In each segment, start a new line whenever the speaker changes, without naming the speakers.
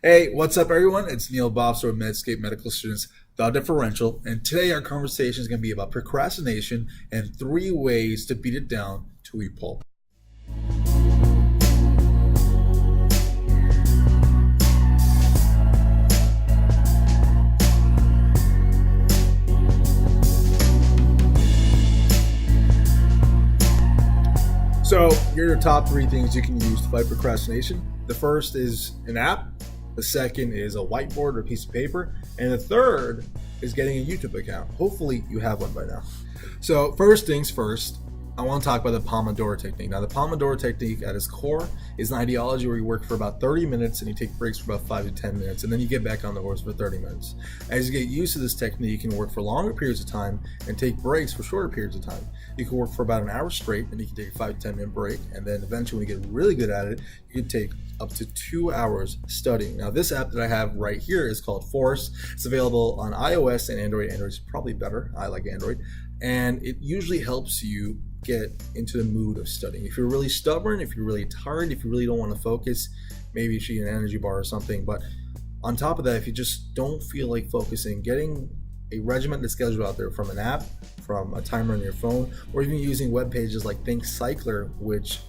Hey, what's up, everyone? It's Neil Bhavsar with Medscape Medical Students DIfferential, and today our conversation is going to be about procrastination and 3 ways to beat it down to a pulp. So here are the top 3 things you can use to fight procrastination. The first is an app. The second is a whiteboard or a piece of paper. And the third is getting a YouTube account. Hopefully you have one by now. So first things first, I want to talk about the Pomodoro Technique. Now the Pomodoro Technique at its core is an ideology where you work for about 30 minutes and you take breaks for about 5 to 10 minutes and then you get back on the horse for 30 minutes. As you get used to this technique, you can work for longer periods of time and take breaks for shorter periods of time. You can work for about an hour straight and you can take a 5 to 10 minute break, and then eventually when you get really good at it, you can take up to 2 hours studying. Now this app that I have right here is called Force. It's available on iOS and Android. Android's probably better. I like Android. And it usually helps you get into the mood of studying. If you're really stubborn, if you're really tired, if you really don't want to focus, maybe you should get an energy bar or something. But on top of that, if you just don't feel like focusing, getting a regimented schedule out there from an app, from a timer on your phone, or even using web pages like ThinkCycler, which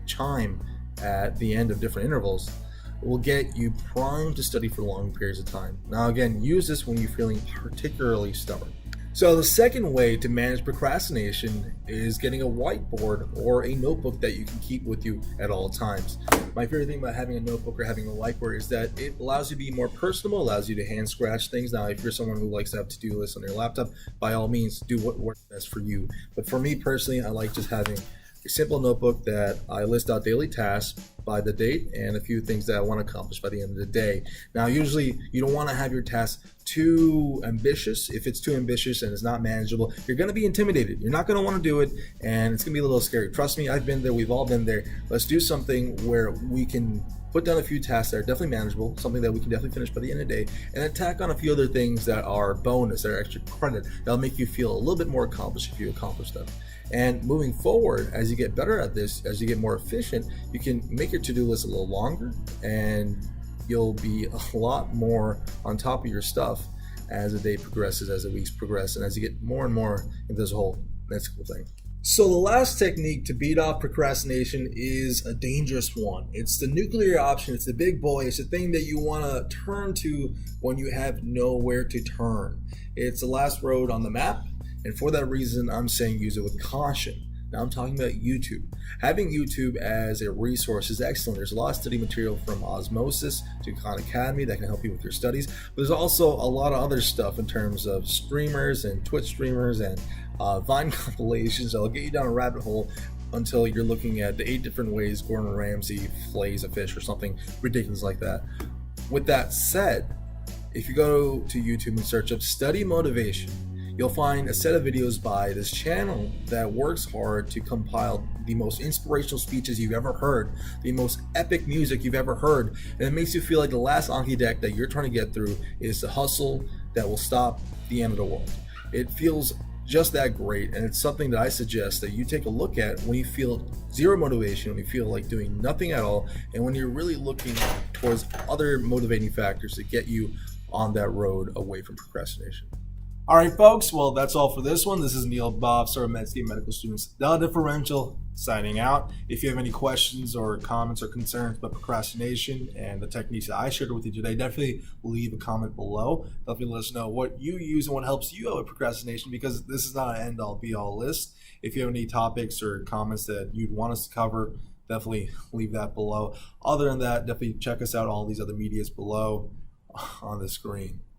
chime at the end of different intervals, will get you primed to study for long periods of time. Now again, use this when you're feeling particularly stubborn. So the second way to manage procrastination is getting a whiteboard or a notebook that you can keep with you at all times. My favorite thing about having a notebook or having a whiteboard is that it allows you to be more personable, allows you to hand scratch things. Now, if you're someone who likes to have to-do lists on your laptop, by all means, do what works best for you. But for me personally, I like just having a simple notebook that I list out daily tasks by the date and a few things that I want to accomplish by the end of the day. Now, usually you don't want to have your tasks too ambitious. If it's too ambitious and it's not manageable, you're going to be intimidated. You're not going to want to do it, and it's going to be a little scary. Trust me, I've been there. We've all been there. Let's do something where we can put down a few tasks that are definitely manageable, something that we can definitely finish by the end of the day, and then tack on a few other things that are bonus, that are extra credit, that'll make you feel a little bit more accomplished if you accomplish them. And moving forward, as you get better at this, as you get more efficient, you can make your to-do list a little longer, and you'll be a lot more on top of your stuff as the day progresses, as the weeks progress, and as you get more and more into this whole mystical thing. So the last technique to beat off procrastination is a dangerous one. It's the nuclear option. It's the big boy. It's the thing that you want to turn to when you have nowhere to turn. It's the last road on the map, and for that reason, I'm saying use it with caution. Now I'm talking about YouTube. Having YouTube as a resource is excellent. There's a lot of study material from Osmosis to Khan Academy that can help you with your studies. But there's also a lot of other stuff in terms of streamers and Twitch streamers and Vine compilations that'll get you down a rabbit hole until you're looking at the 8 different ways Gordon Ramsay flays a fish or something ridiculous like that. With that said, if you go to YouTube and search up study motivation, you'll find a set of videos by this channel that works hard to compile the most inspirational speeches you've ever heard, the most epic music you've ever heard, and it makes you feel like the last Anki deck that you're trying to get through is the hustle that will stop the end of the world. It feels just that great, and it's something that I suggest that you take a look at when you feel zero motivation, when you feel like doing nothing at all, and when you're really looking towards other motivating factors to get you on that road away from procrastination. All right, folks. Well, that's all for this one. This is Neil Bhavsar, Medscape Medical Students DIfferential, signing out. If you have any questions or comments or concerns about procrastination and the techniques that I shared with you today, definitely leave a comment below. Definitely let us know what you use and what helps you out with procrastination, because this is not an end-all, be-all list. If you have any topics or comments that you'd want us to cover, definitely leave that below. Other than that, definitely check us out on all these other medias below on the screen.